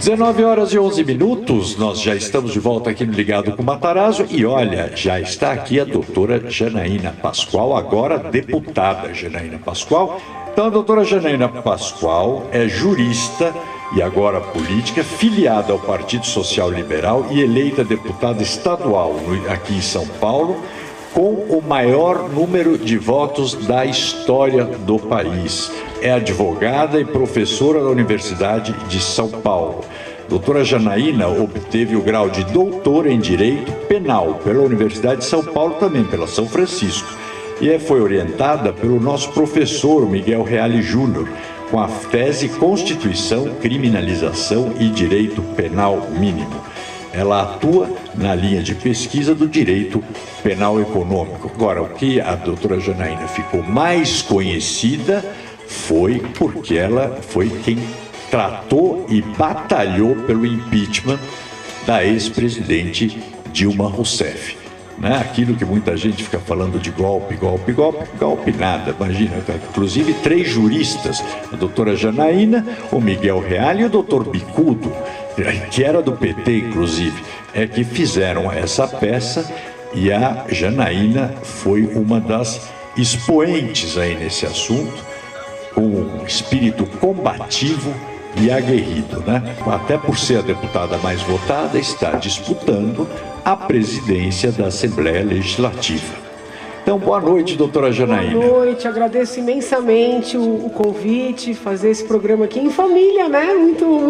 19h11, nós já estamos de volta aqui no Ligado com Matarazzo e olha, já está aqui a doutora Janaína Pascoal, agora deputada Janaína Pascoal. Então a doutora Janaína Pascoal é jurista e agora política, filiada ao Partido Social Liberal e eleita deputada estadual aqui em São Paulo, com o maior número de votos da história do país. É advogada e professora da Universidade de São Paulo. Doutora Janaína obteve o grau de doutora em Direito Penal pela Universidade de São Paulo, também pela São Francisco. E foi orientada pelo nosso professor Miguel Reale Júnior, com a tese Constituição, Criminalização e Direito Penal Mínimo. Ela atua na linha de pesquisa do direito penal econômico. Agora, o que a doutora Janaína ficou mais conhecida foi porque ela foi quem tratou e batalhou pelo impeachment da ex-presidente Dilma Rousseff. Né? Aquilo que muita gente fica falando de golpe, golpe, golpe, golpe nada, imagina. Inclusive 3 juristas, a doutora Janaína, o Miguel Reale e o doutor Bicudo, que era do PT, inclusive, que fizeram essa peça, e a Janaína foi uma das expoentes aí nesse assunto, com um espírito combativo e aguerrido, né? Até por ser a deputada mais votada, está disputando a presidência da Assembleia Legislativa. Então, boa noite, doutora Janaína. Boa noite, agradeço imensamente o convite, fazer esse programa aqui em família, né? Muito bonito.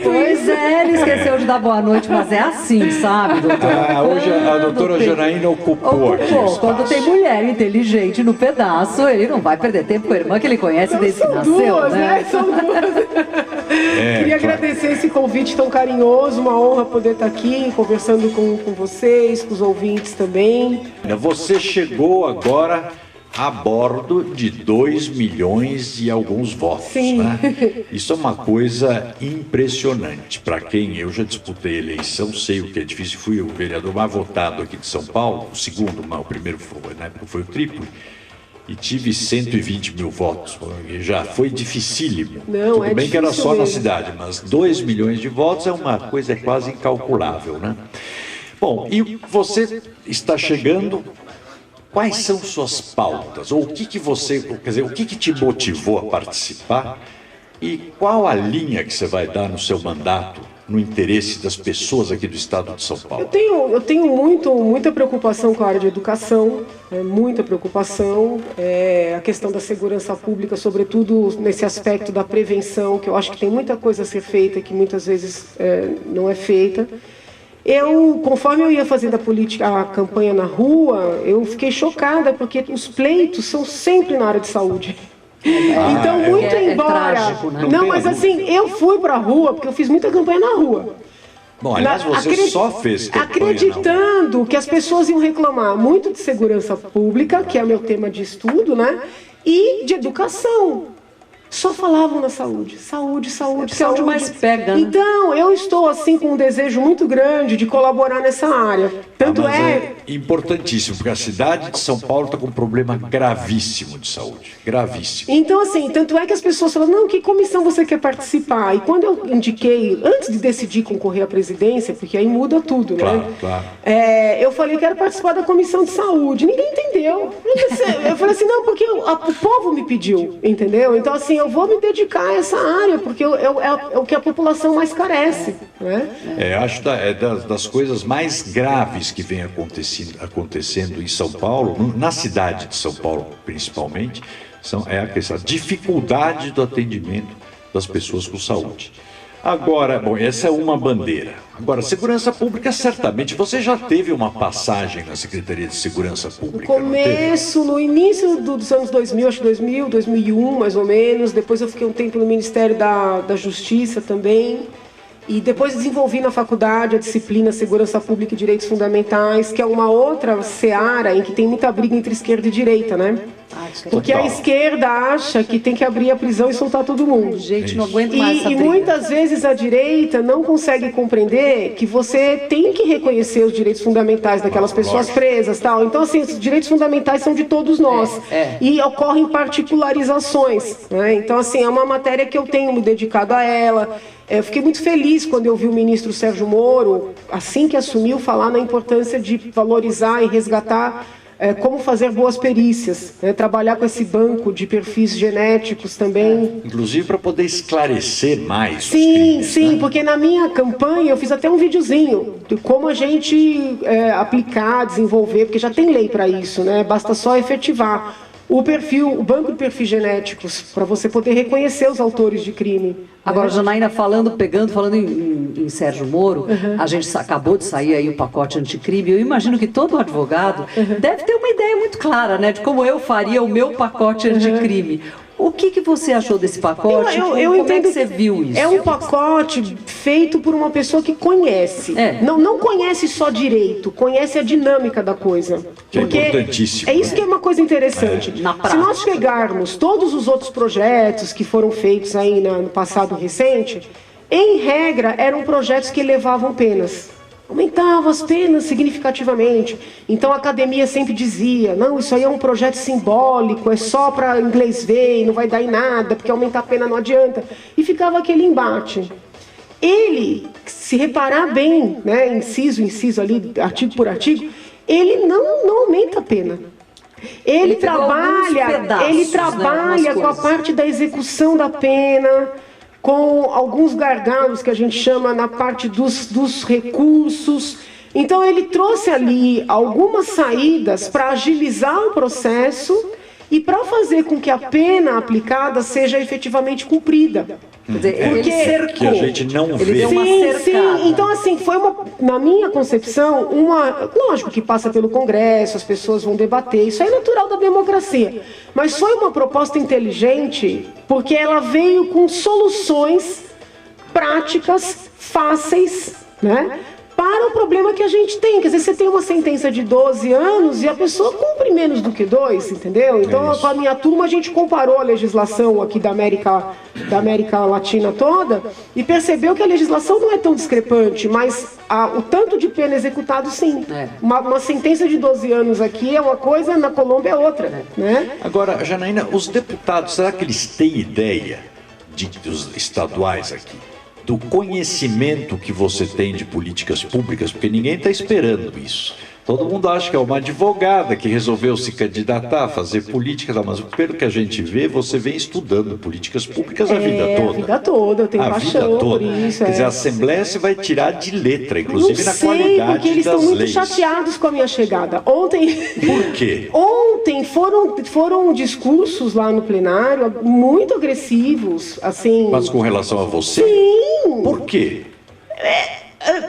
Pois é, ele esqueceu de dar boa noite, mas é assim, sabe, doutora? Hoje a doutora Janaína ocupou aqui o espaço. Quando tem mulher inteligente no pedaço, ele não vai perder tempo com a irmã que ele conhece desde que nasceu, duas, né? São duas. Queria agradecer esse convite tão carinhoso, uma honra poder estar aqui conversando com vocês, com os ouvintes também. Você chegou agora a bordo de 2 milhões e alguns votos. Sim. Né? Isso é uma coisa impressionante. Para quem eu já disputei eleição, sei o que é difícil. Fui o vereador mais votado aqui de São Paulo, o segundo, mas o primeiro foi, na época foi o triplo. E tive 120 mil votos, já foi dificílimo. Não, Tudo bem que era só mesmo. na cidade, mas 2 milhões de votos é uma coisa quase incalculável, né? Bom, e você está chegando, quais são suas pautas? Ou o que você, quer dizer, o que te motivou a participar? E qual a linha que você vai dar no seu mandato, no interesse das pessoas aqui do estado de São Paulo? Eu tenho muita preocupação com a área de educação, muita preocupação, a questão da segurança pública, sobretudo nesse aspecto da prevenção, que eu acho que tem muita coisa a ser feita que muitas vezes não é feita. Conforme eu ia fazendo a campanha na rua, eu fiquei chocada, porque os pleitos são sempre na área de saúde. Então, muito embora... trágico, né? Não, mas assim, eu fui para a rua, porque eu fiz muita campanha na rua. Bom, aliás, você só fez campanha acreditando que as pessoas iam reclamar muito de segurança pública, que é o meu tema de estudo, né? E de educação. Só falavam na saúde, saúde. É onde mais pega, né? Então, eu estou assim com um desejo muito grande de colaborar nessa área. Tanto é importantíssimo, porque a cidade de São Paulo está com um problema gravíssimo de saúde, gravíssimo. Então, assim, tanto é que as pessoas falam, não, que comissão você quer participar? E quando eu indiquei, antes de decidir concorrer à presidência, porque aí muda tudo, né? Claro. Eu falei, quero participar da comissão de saúde. Ninguém entendeu. Eu falei assim, não, porque o povo me pediu, entendeu? Então, assim, eu vou me dedicar a essa área, porque é o que a população mais carece, né? Acho das coisas mais graves que vem acontecendo em São Paulo, na cidade de São Paulo principalmente, a questão da dificuldade do atendimento das pessoas com saúde. Agora, bom, essa é uma bandeira. Agora, segurança pública, certamente, você já teve uma passagem na Secretaria de Segurança Pública, no início dos anos 2000, acho que 2001, mais ou menos. Depois eu fiquei um tempo no Ministério da Justiça também. E depois desenvolvi na faculdade a disciplina Segurança Pública e Direitos Fundamentais, que é uma outra seara em que tem muita briga entre esquerda e direita, né? Porque a esquerda acha que tem que abrir a prisão e soltar todo mundo. Gente, não aguento mais essa E briga. muitas vezes a direita não consegue compreender que você tem que reconhecer os direitos fundamentais daquelas pessoas presas, tal. Então, assim, os direitos fundamentais são de todos nós. E ocorrem particularizações, né? Então, assim, é uma matéria que eu tenho me dedicado a ela. Eu fiquei muito feliz quando eu vi o ministro Sérgio Moro, assim que assumiu, falar na importância de valorizar e resgatar como fazer boas perícias, né? Trabalhar com esse banco de perfis genéticos também. Inclusive para poder esclarecer mais os Sim, crimes, sim, né? porque na minha campanha eu fiz até um videozinho de como a gente aplicar, desenvolver, porque já tem lei para isso, né? Basta só efetivar o perfil, o banco de perfis genéticos, para você poder reconhecer os autores de crime. Agora, Janaína, falando em Sérgio Moro, a gente acabou de sair aí o pacote anticrime. Eu imagino que todo advogado deve ter uma ideia muito clara, né, de como eu faria o meu pacote anticrime. O que você achou desse pacote? Eu como entendo é que você viu isso? É um pacote feito por uma pessoa que conhece. Não conhece só direito, conhece a dinâmica da coisa. Que é Porque importantíssimo, é isso que é uma coisa interessante. Na Se prática. nós pegarmos todos os outros projetos que foram feitos aí no passado recente, em regra, eram projetos que elevavam penas. Aumentava as penas significativamente. Então a academia sempre dizia, não, isso aí é um projeto simbólico, é só para inglês ver e não vai dar em nada, porque aumentar a pena não adianta. E ficava aquele embate. Ele, se reparar bem, né, inciso ali, artigo por artigo, ele não aumenta a pena. Ele trabalha com a parte da execução da pena, com alguns gargalos que a gente chama na parte dos recursos. Então ele trouxe ali algumas saídas para agilizar o processo e para fazer com que a pena aplicada seja efetivamente cumprida. Quer dizer, Porque- ele cercou. Que a gente não Ele vê. deu uma cercada. Sim. Então, assim, foi na minha concepção, lógico que passa pelo Congresso, as pessoas vão debater, isso é natural da democracia. Mas foi uma proposta inteligente, porque ela veio com soluções práticas, fáceis, né? Para o problema que a gente tem. Quer dizer, você tem uma sentença de 12 anos e a pessoa cumpre menos do que 2, entendeu? Então, com a minha turma, a gente comparou a legislação aqui da América Latina toda e percebeu que a legislação não é tão discrepante, mas o tanto de pena executado, sim. Uma sentença de 12 anos aqui é uma coisa, na Colômbia é outra, né? Agora, Janaína, os deputados, será que eles têm ideia dos estaduais aqui? Do conhecimento que você tem de políticas públicas, porque ninguém está esperando isso. Todo mundo acha que é uma advogada que resolveu se candidatar, fazer política, mas pelo que a gente vê, você vem estudando políticas públicas a vida toda. A vida toda, eu tenho A paixão vida por toda. isso. Quer dizer, a Assembleia se vai tirar de letra, inclusive não na sei, qualidade porque eles das estão muito leis. chateados com a minha chegada. Ontem... Por quê? Ontem foram discursos lá no plenário muito agressivos, assim... Mas com relação a você? Sim! Por quê?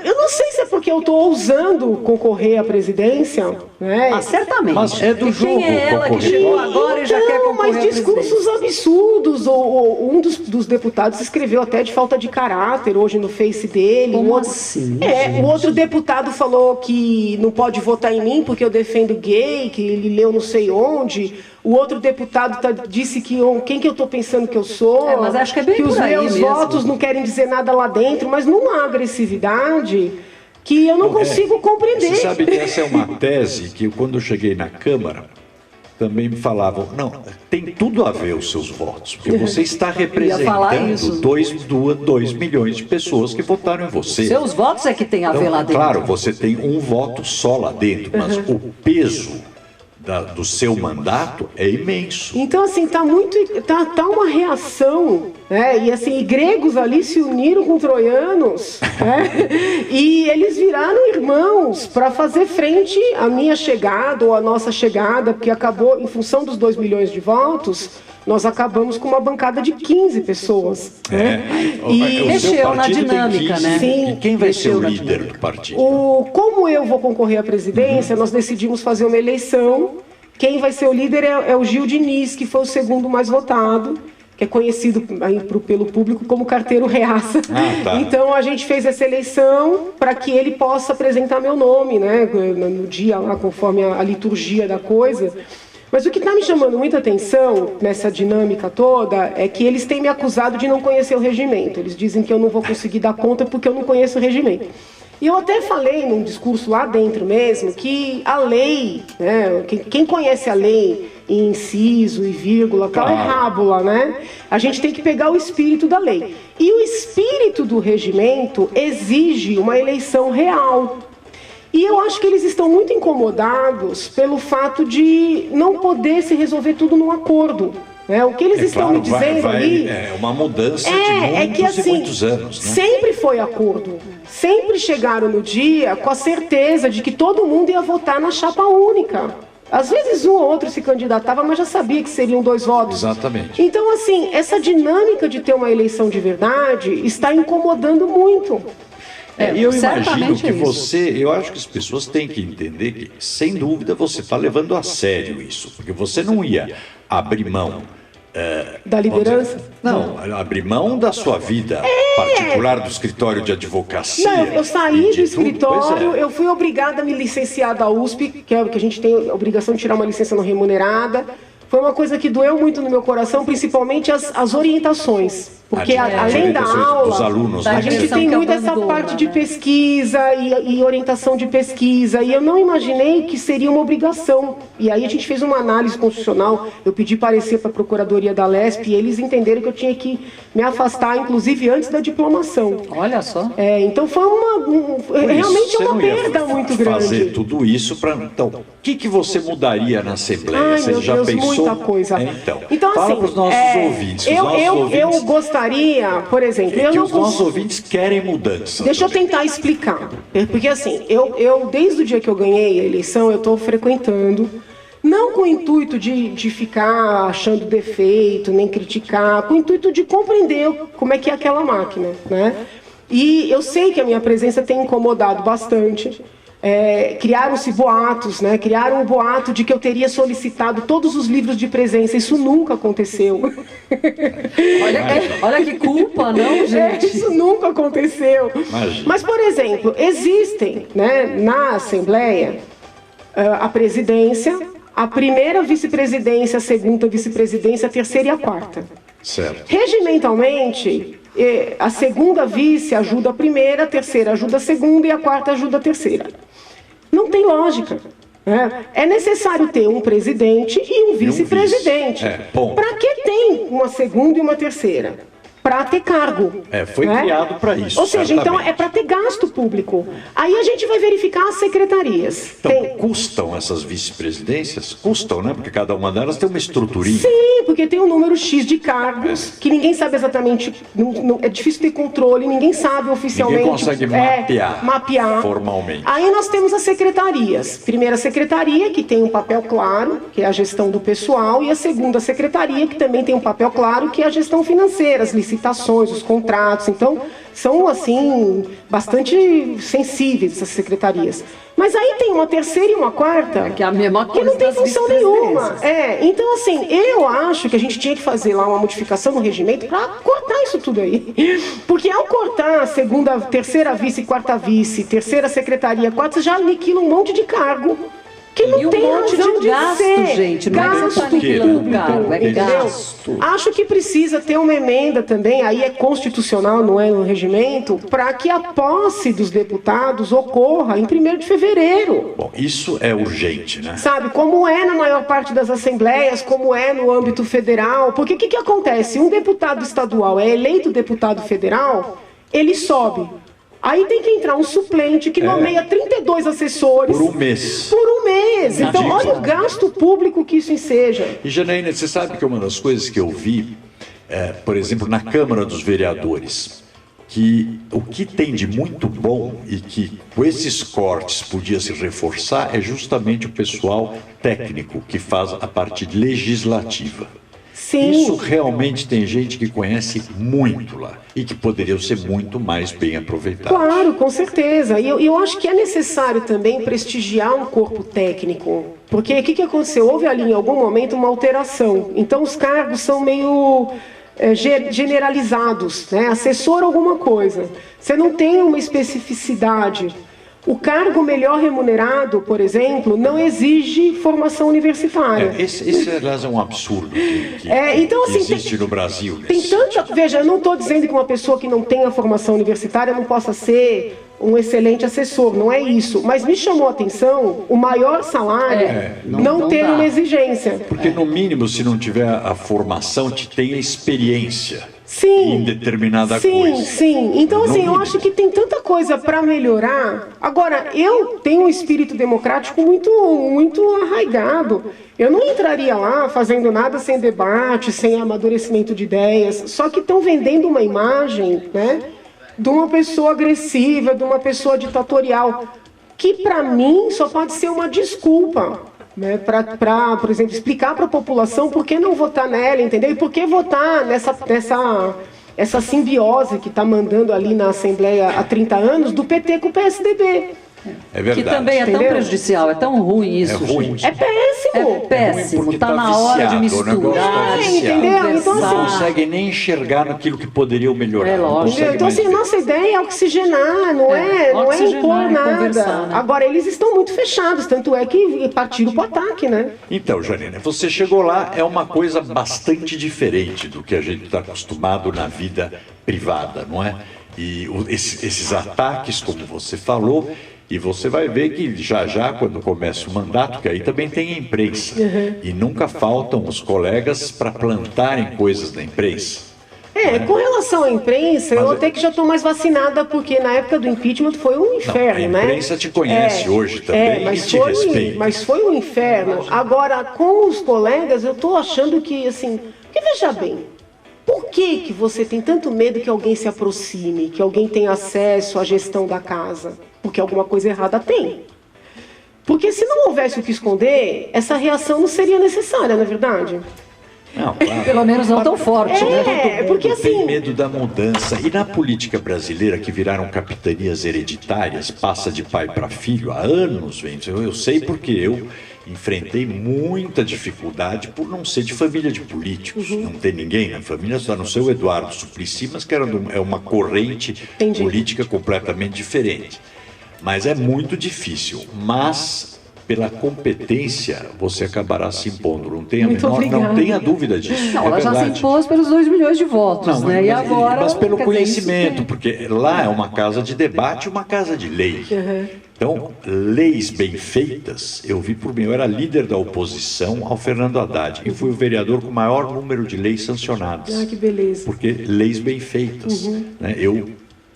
Eu não sei se é porque eu estou ousando concorrer à presidência, né? Certamente. Mas é do E jogo quem é ela que concorrer. chegou agora e já quer Então, concorrer mas à discursos presidência? absurdos. Um dos deputados escreveu até de falta de caráter hoje no Face dele. Como Um outro, assim, o outro deputado falou que não pode votar em mim porque eu defendo gay, que ele leu não sei onde. O outro deputado disse que quem que eu estou pensando que eu sou. Mas acho que é bem que os por aí meus mesmo. votos não querem dizer nada lá dentro, mas numa agressividade que eu não consigo compreender. Você sabe que essa é uma tese que quando eu cheguei na Câmara, também me falavam, não, tem tudo a ver os seus votos, porque você está falar isso. representando 2 milhões de pessoas que votaram em você. Seus votos é que tem a ver lá dentro. Claro, você tem um voto só lá dentro, mas o peso do seu mandato é imenso. Então, assim, tá uma reação, né? E assim, gregos ali se uniram com troianos, né? E eles viraram irmãos para fazer frente à minha chegada ou à nossa chegada, porque acabou, em função dos 2 milhões de votos, nós acabamos com uma bancada de 15 pessoas. Né? O mexeu seu na partido tem dinâmica, 15. né? Sim. E quem vai ser o Mexeu na líder dinâmica. do partido? Como eu vou concorrer à presidência, nós decidimos fazer uma eleição. Quem vai ser o líder é o Gil Diniz, que foi o segundo mais votado, que é conhecido pelo público como carteiro reaça. Tá. Então a gente fez essa eleição para que ele possa apresentar meu nome, né, no dia lá, conforme a liturgia da coisa. Mas o que está me chamando muita atenção nessa dinâmica toda é que eles têm me acusado de não conhecer o regimento. Eles dizem que eu não vou conseguir dar conta porque eu não conheço o regimento. E eu até falei num discurso lá dentro mesmo que a lei, né, quem conhece a lei em inciso e vírgula, tal, é rábula, né? A gente tem que pegar o espírito da lei. E o espírito do regimento exige uma eleição real. E eu acho que eles estão muito incomodados pelo fato de não poder se resolver tudo num acordo. O que eles estão me dizendo ali... É uma mudança de muitos que, assim, e muitos anos. Né? Sempre foi acordo. Sempre chegaram no dia com a certeza de que todo mundo ia votar na chapa única. Às vezes um ou outro se candidatava, mas já sabia que seriam 2 votos. Exatamente. Então, assim, essa dinâmica de ter uma eleição de verdade está incomodando muito. Eu imagino que eu acho que as pessoas têm que entender que, sem dúvida, você está levando a sério isso, porque você não ia abrir mão da liderança? Não, abrir mão da sua vida particular, do escritório de advocacia. Não, eu saí do escritório, eu fui obrigada a me licenciar da USP, que a gente tem a obrigação de tirar uma licença não remunerada. Foi uma coisa que doeu muito no meu coração, principalmente as orientações. Porque além da aula, dos alunos, a gente tem muito essa parte de pesquisa e orientação de pesquisa. E eu não imaginei que seria uma obrigação. E aí a gente fez uma análise constitucional, eu pedi parecer para a Procuradoria da Lesp e eles entenderam que eu tinha que me afastar, inclusive antes da diplomação. Olha só. Então foi realmente uma perda muito grande. Fazer tudo isso para... Então, o que você mudaria na Assembleia? Ai, você meu já Deus, pensou? Muita coisa. Então fala assim, para os nossos ouvintes. Eu gostaria, por exemplo... os nossos ouvintes querem mudança. Deixa eu tentar explicar. Porque assim, eu desde o dia que eu ganhei a eleição, eu estou frequentando, não com o intuito de ficar achando defeito, nem criticar, com o intuito de compreender como é que é aquela máquina, né? E eu sei que a minha presença tem incomodado bastante. Criaram-se boatos, né? Criaram um boato de que eu teria solicitado todos os livros de presença. Isso nunca aconteceu. Olha que culpa, não, gente? Isso nunca aconteceu. Imagina. Mas, por exemplo, existem, né, na Assembleia a presidência, a primeira vice-presidência, a segunda vice-presidência, a terceira e a quarta. Certo. Regimentalmente, a segunda vice ajuda a primeira, a terceira ajuda a segunda e a quarta ajuda a terceira. Não tem lógica. Né? É necessário ter um presidente e um vice-presidente. Para que tem uma segunda e uma terceira? Para ter cargo. Foi criado para isso. Ou seja, então é para ter gasto público. Aí a gente vai verificar as secretarias. Então, custam essas vice-presidências? Custam, né? Porque cada uma delas tem uma estruturinha. Sim, porque tem um número X de cargos que ninguém sabe exatamente. É difícil ter controle, ninguém sabe oficialmente. Ninguém consegue mapear formalmente. Aí nós temos as secretarias. Primeira secretaria, que tem um papel claro, que é a gestão do pessoal, e a segunda secretaria, que também tem um papel claro, que é a gestão financeira, as licitações, os contratos. Então, são, assim, bastante sensíveis essas secretarias. Mas aí tem uma terceira e uma quarta que é a mesma coisa, que não tem função nenhuma. Então, assim, eu acho que a gente tinha que fazer lá uma modificação no regimento para cortar isso tudo aí. Porque ao cortar a segunda, terceira vice, quarta vice, terceira secretaria, quarta, você já aniquila um monte de cargo. Que não tem razão de gasto, ser. gente. Não Gasto é público, é gasto. Acho que precisa ter uma emenda também, aí é constitucional, não é no regimento, para que a posse dos deputados ocorra em 1º de fevereiro. Bom, isso é urgente, né? Sabe, como é na maior parte das assembleias, como é no âmbito federal. Porque o que acontece? Um deputado estadual é eleito deputado federal, ele sobe. Aí tem que entrar um suplente que nomeia 32 assessores. Por um mês. Por um mês. Então, olha o gasto público que isso enseja. E, Janaína, você sabe que uma das coisas que eu vi, por exemplo, na Câmara dos Vereadores, que o que tem de muito bom e que com esses cortes podia se reforçar é justamente o pessoal técnico que faz a parte legislativa. Sim. Isso realmente tem gente que conhece muito lá e que poderiam ser muito mais bem aproveitados. Claro, com certeza. E eu acho que é necessário também prestigiar um corpo técnico. Porque o que aconteceu? Houve ali em algum momento uma alteração. Então os cargos são meio generalizados, né? Assessor alguma coisa. Você não tem uma especificidade. O cargo melhor remunerado, por exemplo, não exige formação universitária. Esse aliás, é um absurdo então, assim, que existe no Brasil. Tem tanta... Veja, eu não estou dizendo que uma pessoa que não tenha formação universitária não possa ser um excelente assessor, não é isso. Mas me chamou a atenção o maior salário não ter uma exigência. Porque, no mínimo, se não tiver a formação, te tem a experiência. Sim, em determinada coisa. Sim. Então, assim, eu acho que tem tanta coisa para melhorar. Agora, eu tenho um espírito democrático muito arraigado. Eu não entraria lá fazendo nada sem debate, sem amadurecimento de ideias. Só que estão vendendo uma imagem, né, de uma pessoa agressiva, de uma pessoa ditatorial, que para mim só pode ser uma desculpa. Né, para, por exemplo, explicar para a população por que não votar nela, entendeu? E por que votar essa simbiose que está mandando ali na Assembleia há 30 anos do PT com o PSDB. É verdade. Que também é tão prejudicial, é tão ruim isso, gente. É péssimo. É péssimo, tá na hora de misturar, entendeu? Então, assim, não conseguem nem enxergar naquilo que poderiam melhorar. É lógico. Então, assim, nossa ideia é oxigenar, não é impor nada. Né? Agora, eles estão muito fechados, tanto é que partiram para o ataque, né? Então, Janina, você chegou lá, é uma coisa bastante diferente do que a gente está acostumado na vida privada, não é? E esses ataques, como você falou, e você vai ver que já, quando começa o mandato, que aí também tem a imprensa, e nunca faltam os colegas para plantarem coisas na imprensa. Com relação à imprensa, eu até que já estou mais vacinada, porque na época do impeachment foi um inferno, né? A imprensa te conhece hoje também e te respeita. Mas foi um inferno. Agora, com os colegas, eu estou achando que, assim... Porque veja bem, por que você tem tanto medo que alguém se aproxime, que alguém tenha acesso à gestão da casa? Porque alguma coisa errada tem. Porque se não houvesse o que esconder, essa reação não seria necessária, não é verdade? Não, claro. Pelo menos não tão forte, né? Porque assim... Tem medo da mudança. E na política brasileira, que viraram capitanias hereditárias, passa de pai para filho há anos, vem. Eu sei porque eu enfrentei muita dificuldade por não ser de família de políticos. Não ter ninguém na família, só não ser o Eduardo Suplicy, mas que é uma corrente política completamente diferente. Mas é muito difícil. Mas, pela competência, você acabará se impondo. Não tenha dúvida disso. Não, ela já se impôs pelos 2 milhões de votos, né? E agora... Mas pelo conhecimento, porque lá é uma casa de debate, uma casa de lei. Então, leis bem feitas, eu vi por mim, eu era líder da oposição ao Fernando Haddad, e fui o vereador com o maior número de leis sancionadas. Ah, que beleza. Porque leis bem feitas. Né? Eu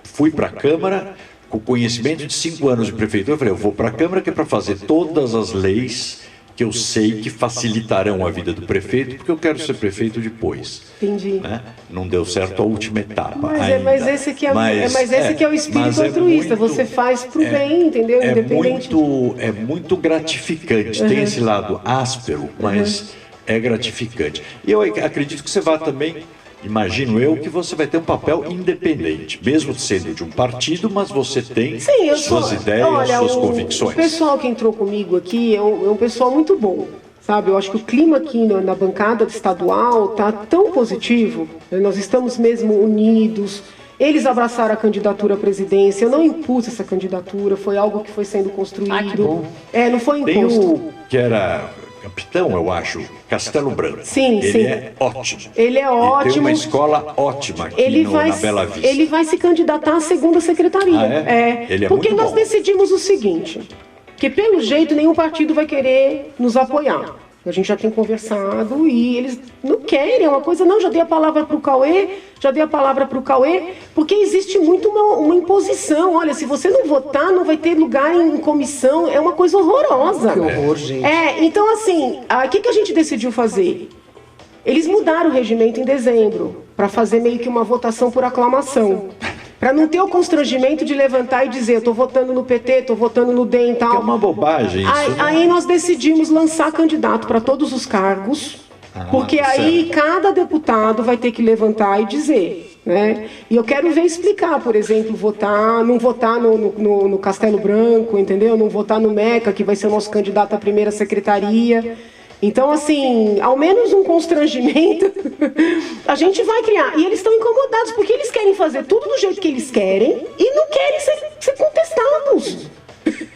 fui para a Câmara... Com conhecimento de 5 anos de prefeitura, eu falei, eu vou para a Câmara que é para fazer todas as leis que eu sei que facilitarão a vida do prefeito, porque eu quero ser prefeito depois. Entendi. Né? Não deu certo a última etapa Mas esse que é o espírito altruísta, você faz para o bem, entendeu? Independente. É muito gratificante, tem esse lado áspero, mas é gratificante. E eu acredito que você vai também... Imagino eu que você vai ter um papel independente, mesmo sendo de um partido, mas você tem suas ideias, suas convicções. O pessoal que entrou comigo aqui é um pessoal muito bom, sabe? Eu acho que o clima aqui na bancada estadual está tão positivo, né? Nós estamos mesmo unidos. Eles abraçaram a candidatura à presidência, eu não impus essa candidatura, foi algo que foi sendo construído. Ah, que bom. Não foi imposto. Tem o que era... capitão, eu acho, Castelo Branco. Ele é ótimo. Ele é ótimo. Tem uma escola ótima aqui na Bela Vista. Ele vai se candidatar à segunda secretaria. Ele é porque muito nós bom. Decidimos o seguinte, que pelo jeito nenhum partido vai querer nos apoiar. A gente já tem conversado e eles não querem, é uma coisa, não, já dei a palavra para o Cauê, porque existe muito uma imposição. Olha, se você não votar, não vai ter lugar em comissão, é uma coisa horrorosa. Que horror, gente. Então assim, o que a gente decidiu fazer? Eles mudaram o regimento em dezembro, para fazer meio que uma votação por aclamação. Para não ter o constrangimento de levantar e dizer, eu estou votando no PT, estou votando no DEM e tal. Que é uma bobagem isso. Aí nós decidimos lançar candidato para todos os cargos, porque aí cada deputado vai ter que levantar e dizer, né? E eu quero ver explicar, por exemplo, não votar no Castelo Branco, entendeu? Não votar no Meca, que vai ser o nosso candidato à primeira secretaria. Então, assim, ao menos um constrangimento a gente vai criar. E eles estão incomodados, porque eles querem fazer tudo do jeito que eles querem e não querem ser contestados.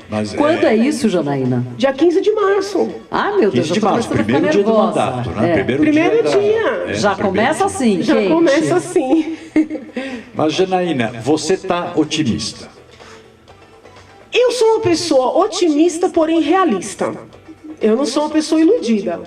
Mas, Quando é isso, Janaína? Dia 15 de março. Ah, meu Deus, 15 de eu tô março, começando a ficar primeiro dia do nervosa. mandato, né? É. Primeiro da- dia. Já primeiro começa dia. assim, Já gente. começa assim. Mas, Janaína, você está otimista? Eu sou uma pessoa otimista, porém realista. Eu não sou uma pessoa iludida.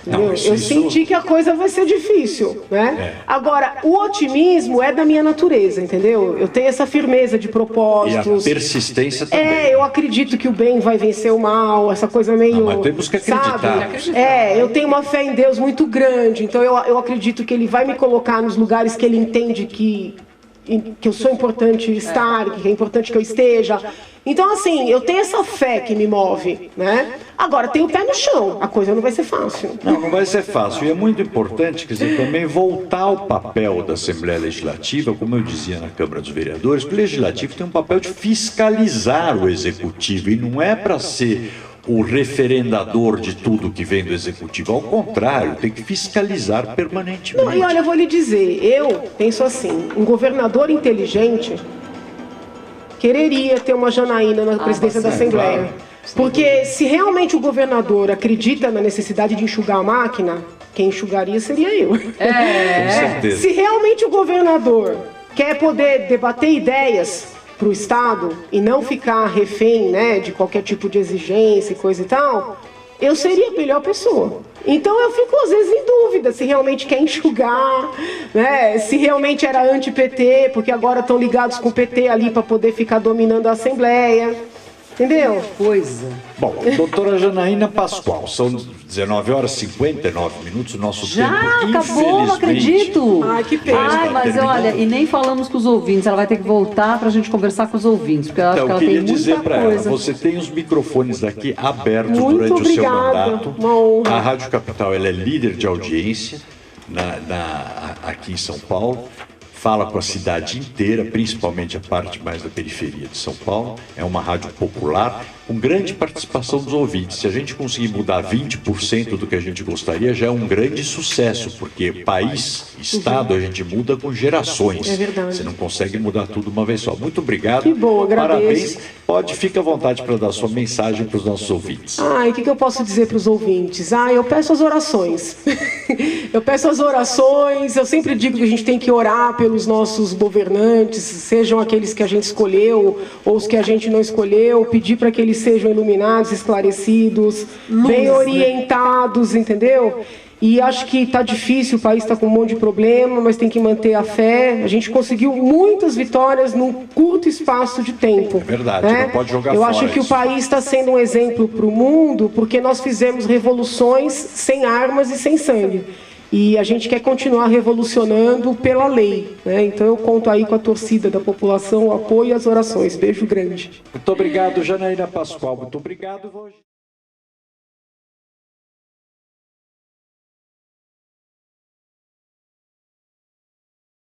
Não, Entendeu? isso- Eu isso- senti que a coisa vai ser difícil, né? Agora, o otimismo é da minha natureza, entendeu? Eu tenho essa firmeza de E a propósitos. persistência também. Eu acredito que o bem vai vencer o mal, essa coisa meio... Não, mas temos que acreditar. Sabe? Eu tenho uma fé em Deus muito grande, então eu acredito que Ele vai me colocar nos lugares que Ele entende que eu sou importante estar, que é importante que eu esteja. Então, assim, eu tenho essa fé que me move, né? Agora, tenho o pé no chão, a coisa não vai ser fácil. Não vai ser fácil. E é muito importante, quer dizer, também voltar ao papel da Assembleia Legislativa, como eu dizia na Câmara dos Vereadores, que o Legislativo tem um papel de fiscalizar o Executivo, e não é para ser o referendador de tudo que vem do Executivo. Ao contrário, tem que fiscalizar permanentemente. Não, e olha, eu vou lhe dizer, eu penso assim, um governador inteligente quereria ter uma Janaína na presidência da Assembleia. claro. Porque se realmente o governador acredita na necessidade de enxugar a máquina, quem enxugaria seria eu. Com certeza. Se realmente o governador quer poder debater ideias para o Estado e não ficar refém, né, de qualquer tipo de exigência e coisa e tal, eu seria a melhor pessoa. Então eu fico às vezes em dúvida se realmente quer enxugar, né, se realmente era anti-PT, porque agora estão ligados com o PT ali para poder ficar dominando a Assembleia. Entendeu? Coisa. Bom, doutora Janaína Pascoal, são 19 horas e 59 minutos, o nosso Já tempo, acabou, não infelizmente, acredito. Ai, que pena. Ai, mas terminando. olha, e nem falamos com os ouvintes. Ela vai ter que voltar pra gente conversar com os ouvintes, porque eu acho Então, que eu ela tem queria muita dizer para ela, coisa. você tem os microfones aqui abertos Muito durante o seu obrigada, mandato. uma honra. A Rádio Capital ela é líder de audiência aqui em São Paulo. Fala com a cidade inteira, principalmente a parte mais da periferia de São Paulo. É uma rádio popular, com grande participação dos ouvintes. Se a gente conseguir mudar 20% do que a gente gostaria, já é um grande sucesso, porque país, estado, a gente muda com gerações. É verdade. Você não consegue mudar tudo uma vez só. Muito obrigado. Que bom, agradeço. Parabéns. Fica à vontade para dar sua mensagem para os nossos ouvintes. Ai, o que eu posso dizer para os ouvintes? Eu peço as orações. Eu peço as orações, eu sempre digo que a gente tem que orar pelos nossos governantes, sejam aqueles que a gente escolheu ou os que a gente não escolheu, pedir para que eles sejam iluminados, esclarecidos, bem orientados, entendeu? E acho que está difícil, o país está com um monte de problema, mas tem que manter a fé. A gente conseguiu muitas vitórias num curto espaço de tempo. É verdade, né? não pode jogar Eu fora acho que isso. o país está sendo um exemplo para o mundo, porque nós fizemos revoluções sem armas e sem sangue. E a gente quer continuar revolucionando pela lei, né? Então eu conto aí com a torcida da população, o apoio e as orações. Beijo grande. Muito obrigado, Janaína Pascoal. Muito obrigado.